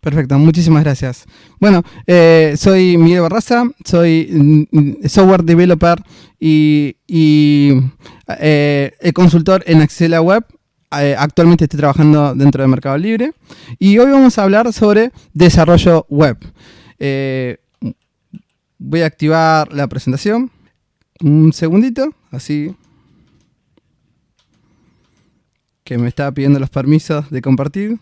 Perfecto, muchísimas gracias. Bueno, soy Miguel Barraza, soy software developer y consultor en Accesibilidad Web. Actualmente estoy trabajando dentro de Mercado Libre y hoy vamos a hablar sobre desarrollo web. Voy a activar la presentación. Un segundito, así que me está pidiendo los permisos de compartir.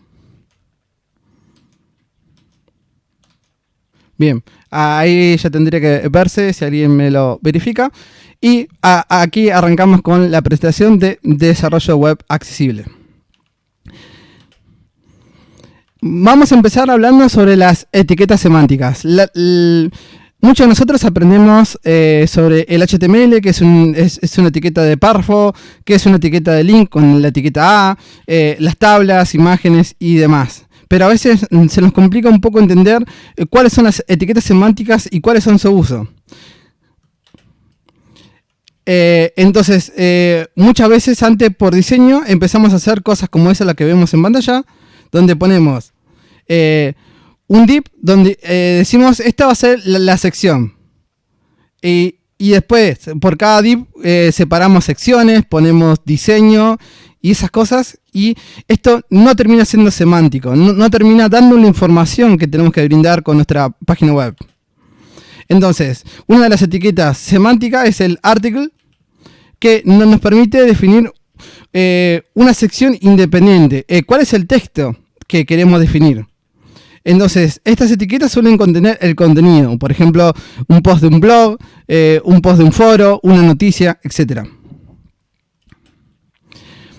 Bien, ahí ya tendría que verse si alguien me lo verifica. Y aquí arrancamos con la presentación de desarrollo web accesible. Vamos a empezar hablando sobre las etiquetas semánticas. Muchos de nosotros aprendemos sobre el HTML, que es una etiqueta de párrafo, que es una etiqueta de link con la etiqueta A, las tablas, imágenes y demás. Pero a veces se nos complica un poco entender cuáles son las etiquetas semánticas y cuáles son su uso. Entonces, muchas veces antes por diseño empezamos a hacer cosas como esa la que vemos en pantalla, donde ponemos un div, donde decimos esta va a ser la sección. Y después, por cada div separamos secciones, ponemos diseño y esas cosas, y esto no termina siendo semántico, no termina dando la información que tenemos que brindar con nuestra página web. Entonces, una de las etiquetas semánticas es el article, que nos permite definir una sección independiente. ¿Cuál es el texto que queremos definir? Entonces, estas etiquetas suelen contener el contenido, por ejemplo, un post de un blog, un post de un foro, una noticia, etc.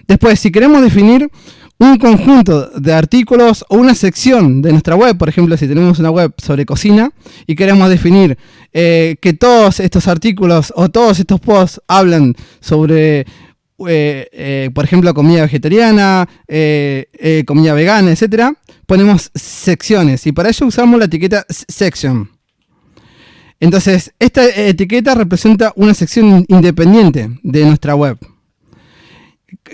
Después, si queremos definir un conjunto de artículos o una sección de nuestra web, por ejemplo, si tenemos una web sobre cocina y queremos definir que todos estos artículos o todos estos posts hablan sobre, por ejemplo, comida vegetariana, comida vegana, etc., ponemos secciones y para ello usamos la etiqueta section. Entonces, esta etiqueta representa una sección independiente de nuestra web.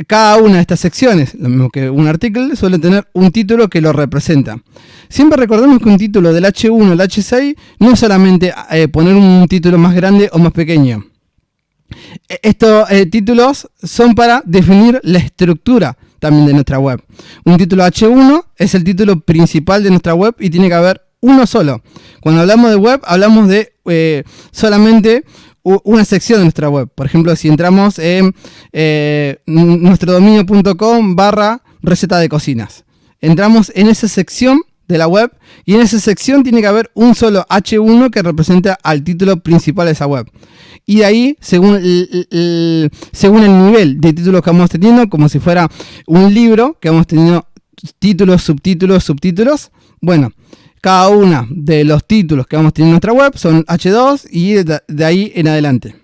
Cada una de estas secciones, lo mismo que un artículo, suele tener un título que lo representa. Siempre recordemos que un título del H1 al H6 no es solamente poner un título más grande o más pequeño. Estos títulos son para definir la estructura también de nuestra web. Un título H1 es el título principal de nuestra web y tiene que haber uno solo. Cuando hablamos de web, hablamos de solamente una sección de nuestra web. Por ejemplo, si entramos en nuestrodominio.com/receta de cocinas. Entramos en esa sección de la web y en esa sección tiene que haber un solo H1 que representa al título principal de esa web. Y de ahí, según el nivel de títulos que vamos teniendo, como si fuera un libro, que vamos teniendo títulos, subtítulos, bueno, cada uno de los títulos que vamos teniendo en nuestra web son H2 y de ahí en adelante.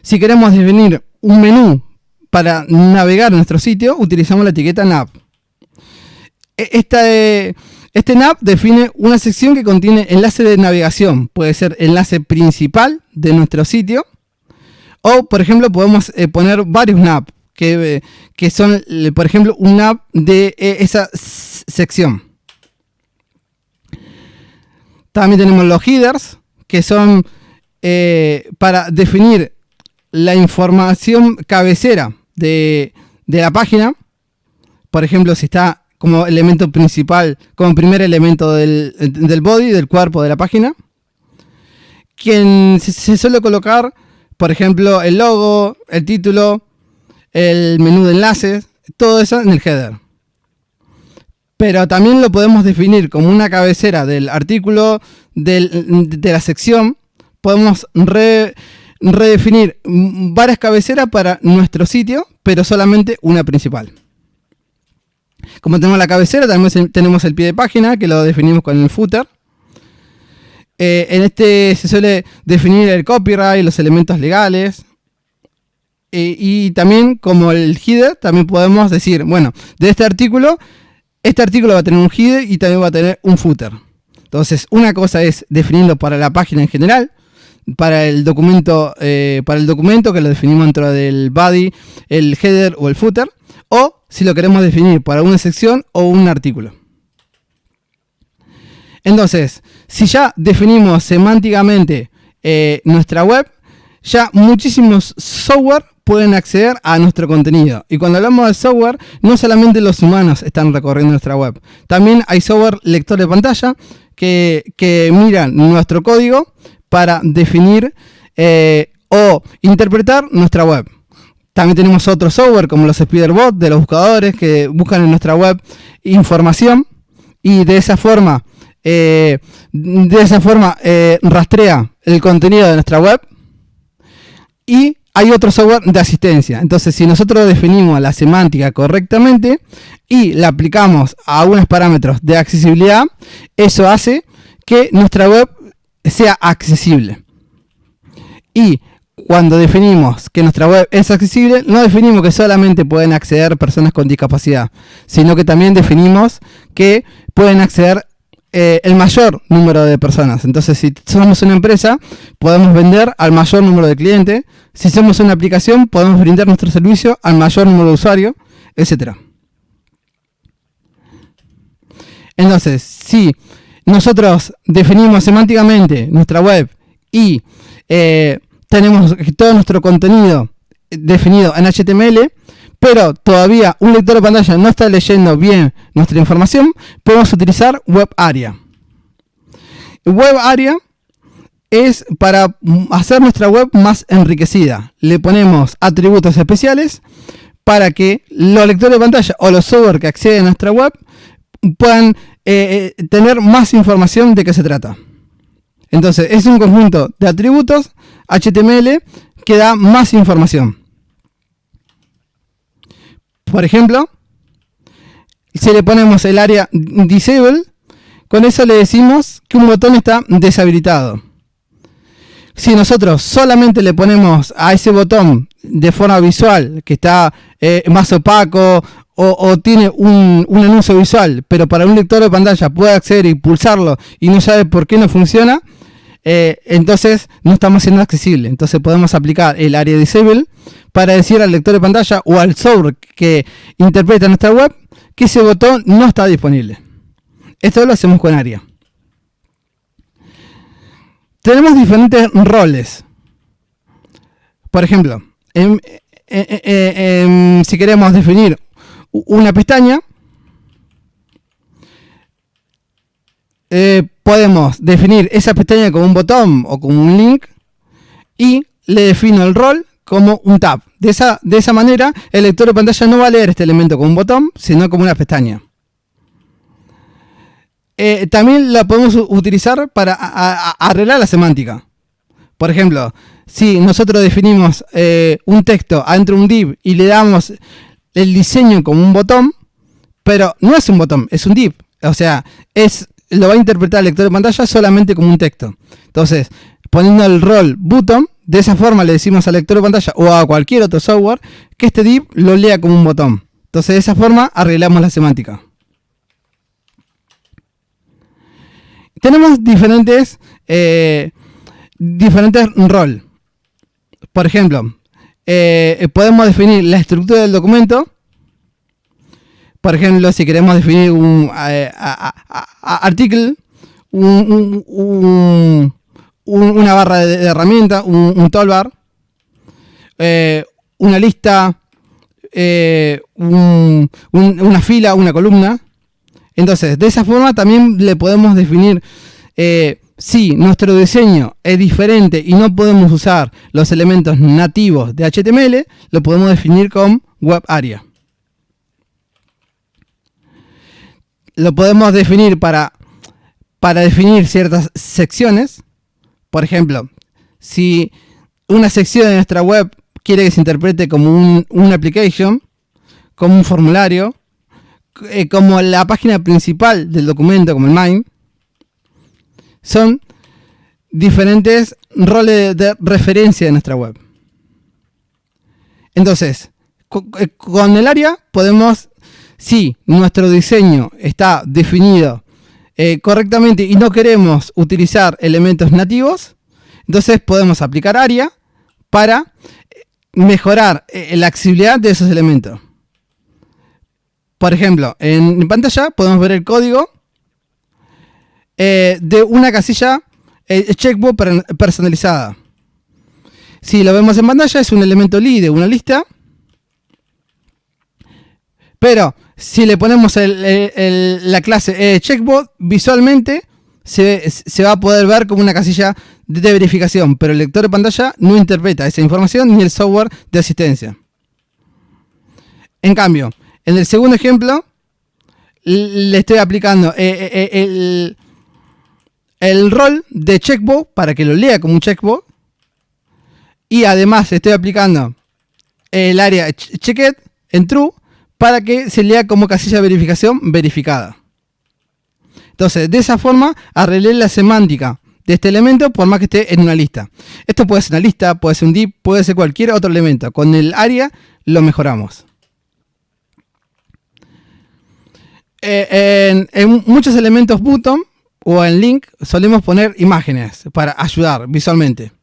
Si queremos definir un menú para navegar en nuestro sitio, utilizamos la etiqueta nav. Este nav define una sección que contiene enlace de navegación. Puede ser enlace principal de nuestro sitio o, por ejemplo, podemos poner varios nav que son, por ejemplo, un nav de esa sección. También tenemos los headers, que son para definir la información cabecera de la página. Por ejemplo, si está como elemento principal, como primer elemento del body, del cuerpo de la página. Quien se suele colocar, por ejemplo, el logo, el título, el menú de enlaces, todo eso en el header. Pero también lo podemos definir como una cabecera del artículo, de la sección. Podemos redefinir varias cabeceras para nuestro sitio, pero solamente una principal. Como tenemos la cabecera, también tenemos el pie de página, que lo definimos con el footer. En este se suele definir el copyright, los elementos legales. Y también, como el header, también podemos decir, bueno, de este artículo va a tener un header y también va a tener un footer. Entonces, una cosa es definirlo para la página en general, para el documento que lo definimos dentro del body, el header o el footer, o si lo queremos definir para una sección o un artículo. Entonces, si ya definimos semánticamente nuestra web, ya muchísimos software pueden acceder a nuestro contenido. Y cuando hablamos de software, no solamente los humanos están recorriendo nuestra web. También hay software lector de pantalla que miran nuestro código para definir o interpretar nuestra web. También tenemos otro software como los Spiderbot de los buscadores que buscan en nuestra web información y de esa forma rastrea el contenido de nuestra web. Y hay otro software de asistencia. Entonces, si nosotros definimos la semántica correctamente y la aplicamos a unos parámetros de accesibilidad, eso hace que nuestra web sea accesible. Y cuando definimos que nuestra web es accesible, no definimos que solamente pueden acceder personas con discapacidad, sino que también definimos que pueden acceder el mayor número de personas. Entonces, si somos una empresa, podemos vender al mayor número de clientes. Si somos una aplicación, podemos brindar nuestro servicio al mayor número de usuarios, etc. Entonces, si nosotros definimos semánticamente nuestra web y tenemos todo nuestro contenido definido en HTML, pero todavía un lector de pantalla no está leyendo bien nuestra información, podemos utilizar Web Area. Web Area es para hacer nuestra web más enriquecida. Le ponemos atributos especiales para que los lectores de pantalla o los software que acceden a nuestra web puedan tener más información de qué se trata. Entonces, es un conjunto de atributos HTML que da más información. Por ejemplo, si le ponemos el área disable, con eso le decimos que un botón está deshabilitado. Si nosotros solamente le ponemos a ese botón de forma visual, que está más opaco o tiene un anuncio visual, pero para un lector de pantalla puede acceder y pulsarlo y no sabe por qué no funciona, entonces no estamos siendo accesible. Entonces podemos aplicar el área disable para decir al lector de pantalla o al software que interpreta nuestra web que ese botón no está disponible. Esto lo hacemos con área. Tenemos diferentes roles. Por ejemplo, si queremos definir una pestaña, podemos definir esa pestaña como un botón o como un link y le defino el rol como un tab. De esa manera, el lector de pantalla no va a leer este elemento como un botón, sino como una pestaña. También la podemos utilizar para arreglar la semántica. Por ejemplo, si nosotros definimos un texto adentro de un div y le damos el diseño como un botón, pero no es un botón, es un div. O sea, lo va a interpretar el lector de pantalla solamente como un texto. Entonces, poniendo el rol button, de esa forma le decimos al lector de pantalla o a cualquier otro software que este div lo lea como un botón. Entonces, de esa forma arreglamos la semántica. Tenemos diferentes roles. Por ejemplo, podemos definir la estructura del documento. Por ejemplo, si queremos definir un artículo, una barra de herramientas, un toolbar, una lista, una fila, una columna. Entonces, de esa forma también le podemos definir si nuestro diseño es diferente y no podemos usar los elementos nativos de HTML, lo podemos definir con Web Area. Lo podemos definir para definir ciertas secciones. Por ejemplo, si una sección de nuestra web quiere que se interprete como una application, como un formulario, como la página principal del documento, como el main, son diferentes roles de referencia de nuestra web. Entonces, con el área podemos, si nuestro diseño está definido correctamente y no queremos utilizar elementos nativos, Entonces podemos aplicar ARIA para mejorar la accesibilidad de esos elementos. Por ejemplo, en pantalla podemos ver el código de una casilla checkbox personalizada. Si lo vemos en pantalla, es un elemento li de una lista. Pero si le ponemos la clase checkbox, visualmente se va a poder ver como una casilla de verificación, pero el lector de pantalla no interpreta esa información ni el software de asistencia. En cambio, en el segundo ejemplo, le estoy aplicando el rol de checkbox para que lo lea como un checkbox, y además estoy aplicando el área checked en true para que se lea como casilla de verificación verificada. Entonces, de esa forma arreglé la semántica de este elemento por más que esté en una lista. Esto puede ser una lista, puede ser un div, puede ser cualquier otro elemento. Con el área lo mejoramos. En muchos elementos button o en link solemos poner imágenes para ayudar visualmente.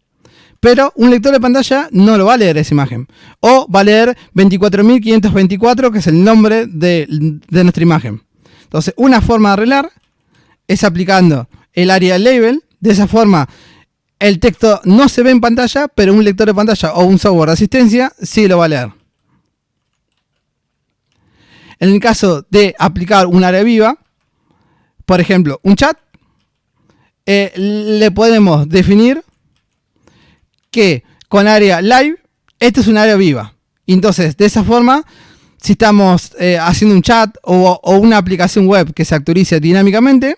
Pero un lector de pantalla no lo va a leer esa imagen. O va a leer 24.524, que es el nombre de nuestra imagen. Entonces, una forma de arreglar es aplicando el área label. De esa forma, el texto no se ve en pantalla, pero un lector de pantalla o un software de asistencia sí lo va a leer. En el caso de aplicar un área viva, por ejemplo, un chat, le podemos definir que con área live, esto es un área viva. Entonces, de esa forma, si estamos haciendo un chat o una aplicación web que se actualice dinámicamente,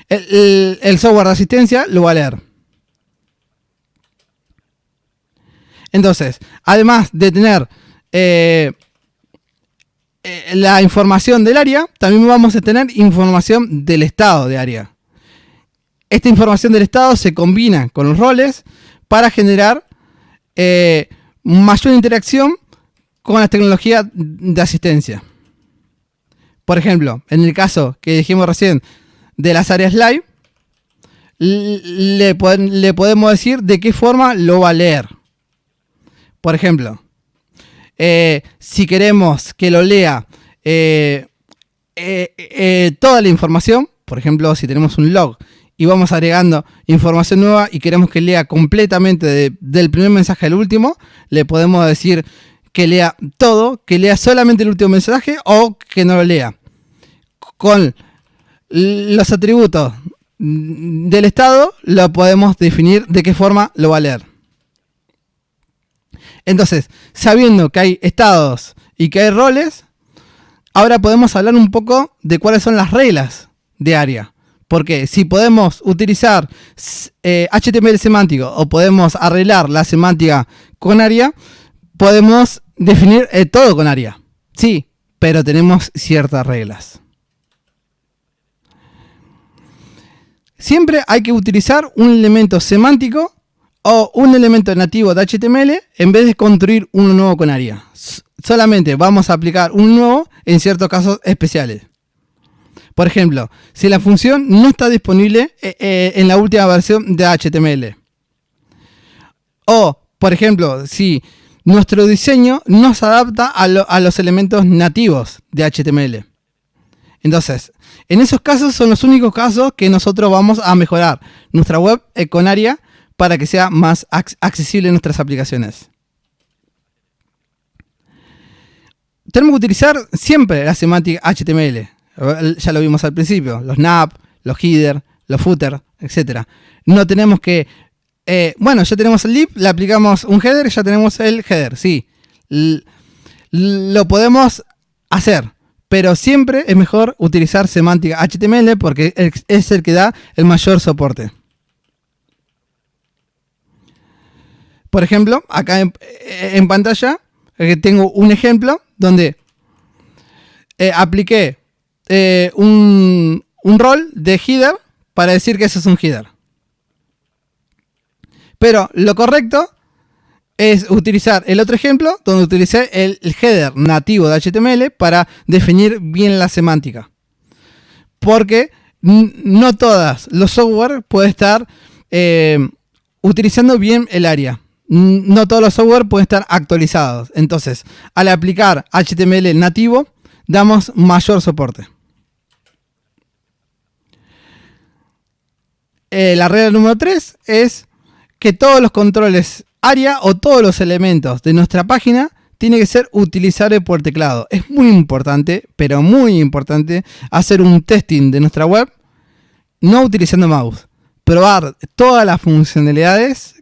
el software de asistencia lo va a leer. Entonces, además de tener la información del área, también vamos a tener información del estado de área. Esta información del estado se combina con los roles para generar mayor interacción con las tecnologías de asistencia. Por ejemplo, en el caso que dijimos recién de las áreas live, le podemos decir de qué forma lo va a leer. Por ejemplo, si queremos que lo lea toda la información, por ejemplo, si tenemos un log y vamos agregando información nueva y queremos que lea completamente del primer mensaje al último, le podemos decir que lea todo, que lea solamente el último mensaje o que no lo lea. Con los atributos del estado lo podemos definir de qué forma lo va a leer. Entonces, sabiendo que hay estados y que hay roles, ahora podemos hablar un poco de cuáles son las reglas de área. Porque si podemos utilizar HTML semántico o podemos arreglar la semántica con área, podemos definir todo con área. Sí, pero tenemos ciertas reglas. Siempre hay que utilizar un elemento semántico o un elemento nativo de HTML en vez de construir uno nuevo con área. Solamente vamos a aplicar un nuevo en ciertos casos especiales. Por ejemplo, si la función no está disponible en la última versión de HTML. O, por ejemplo, si nuestro diseño no se adapta a los elementos nativos de HTML. Entonces, en esos casos son los únicos casos que nosotros vamos a mejorar nuestra web con área para que sea más accesible en nuestras aplicaciones. Tenemos que utilizar siempre la semántica HTML. Ya lo vimos al principio, los nav, los header, los footer, etc. No tenemos que... bueno, ya tenemos el div, le aplicamos un header, ya tenemos el header, sí. Lo podemos hacer, pero siempre es mejor utilizar semántica HTML porque es el que da el mayor soporte. Por ejemplo, acá en pantalla tengo un ejemplo donde apliqué un rol de header para decir que eso es un header. Pero lo correcto es utilizar el otro ejemplo donde utilicé el header nativo de HTML para definir bien la semántica. Porque no todos los software puede estar utilizando bien el área. No todos los software pueden estar actualizados. Entonces, al aplicar HTML nativo, damos mayor soporte. La regla número 3 es que todos los controles área o todos los elementos de nuestra página tienen que ser utilizables por teclado. Es muy importante, pero muy importante, hacer un testing de nuestra web no utilizando mouse. Probar todas las funcionalidades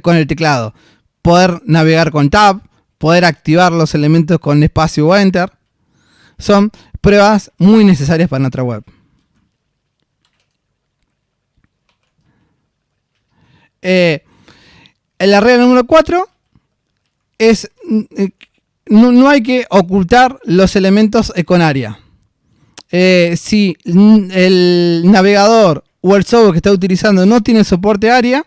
con el teclado. Poder navegar con Tab, poder activar los elementos con espacio o Enter. Son pruebas muy necesarias para nuestra web. La regla número 4 es no hay que ocultar los elementos con área. Si el navegador o el software que está utilizando no tiene soporte área,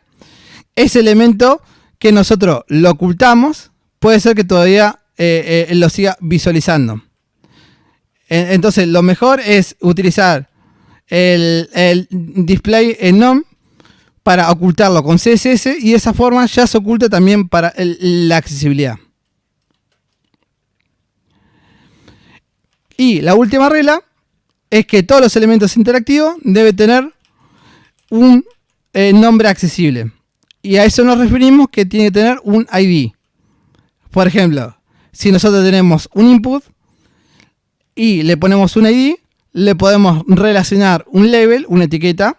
ese elemento que nosotros lo ocultamos puede ser que todavía lo siga visualizando. Entonces lo mejor es utilizar el display en none para ocultarlo con CSS, y de esa forma ya se oculta también para la accesibilidad. Y la última regla es que todos los elementos interactivos deben tener un nombre accesible. Y a eso nos referimos que tiene que tener un ID. Por ejemplo, si nosotros tenemos un input y le ponemos un ID, le podemos relacionar un label, una etiqueta,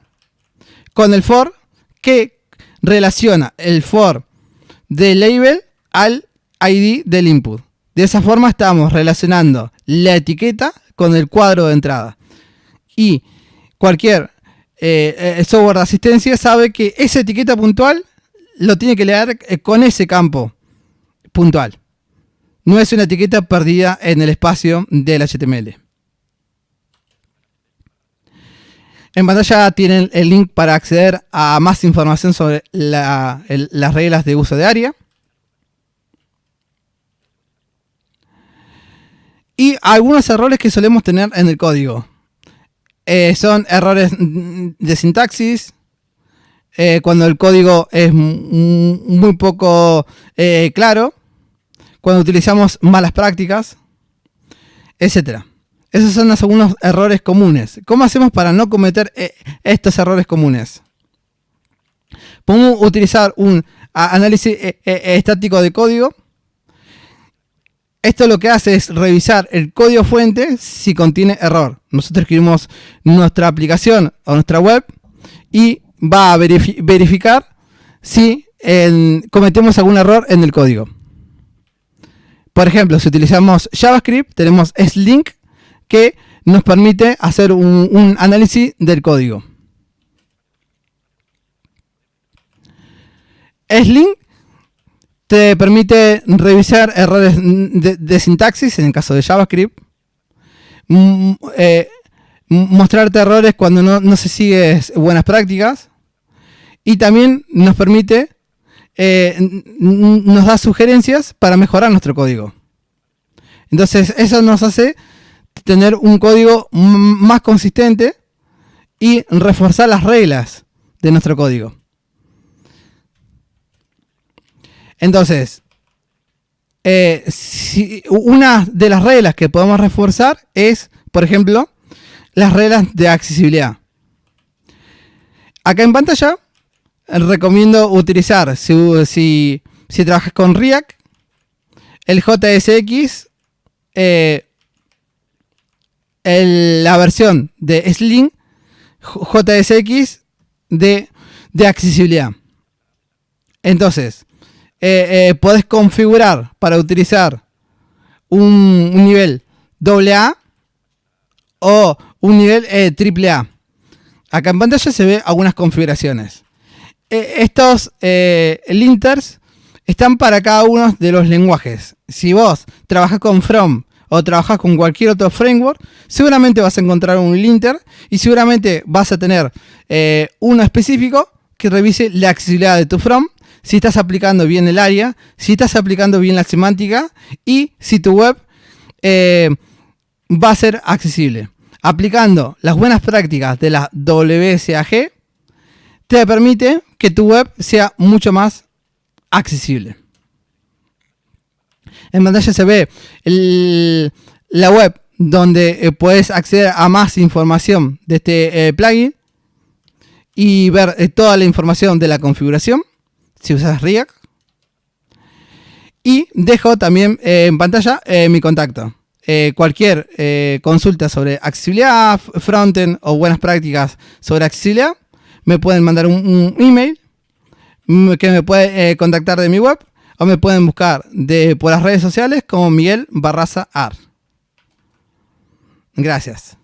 con el for, que relaciona el for del label al ID del input. De esa forma estamos relacionando la etiqueta con el cuadro de entrada. Y cualquier software de asistencia sabe que esa etiqueta puntual lo tiene que leer con ese campo puntual. No es una etiqueta perdida en el espacio del HTML. En pantalla tienen el link para acceder a más información sobre las reglas de uso de área. Y algunos errores que solemos tener en el código. Son errores de sintaxis, cuando el código es muy poco claro, cuando utilizamos malas prácticas, etc. Esos son algunos errores comunes. ¿Cómo hacemos para no cometer estos errores comunes? Podemos utilizar un análisis estático de código. Esto lo que hace es revisar el código fuente si contiene error. Nosotros escribimos nuestra aplicación o nuestra web y va a verificar si cometemos algún error en el código. Por ejemplo, si utilizamos JavaScript, tenemos slink, que nos permite hacer un análisis del código. Slink te permite revisar errores de sintaxis en el caso de JavaScript, mostrarte errores cuando no se siguen buenas prácticas, y también nos permite, nos da sugerencias para mejorar nuestro código. Entonces eso nos hace tener un código más consistente y reforzar las reglas de nuestro código. Entonces, una de las reglas que podemos reforzar es, por ejemplo, las reglas de accesibilidad. Acá en pantalla recomiendo utilizar, si trabajas con React, el JSX, la versión de Sling JSX de accesibilidad. Entonces, podés configurar para utilizar un nivel AA o un nivel AAA. Acá en pantalla se ve algunas configuraciones. Estos linters están para cada uno de los lenguajes. Si vos trabajás con From o trabajás con cualquier otro framework, seguramente vas a encontrar un linter y seguramente vas a tener uno específico que revise la accesibilidad de tu From, si estás aplicando bien el área, si estás aplicando bien la semántica y si tu web va a ser accesible. Aplicando las buenas prácticas de la WSAG te permite que tu web sea mucho más accesible. En pantalla se ve la web donde puedes acceder a más información de este plugin y ver toda la información de la configuración si usas React. Y dejo también en pantalla mi contacto. Cualquier consulta sobre accesibilidad, frontend o buenas prácticas sobre accesibilidad, me pueden mandar un email que me puede contactar de mi web, o me pueden buscar por las redes sociales como Miguel Barraza Ar. Gracias.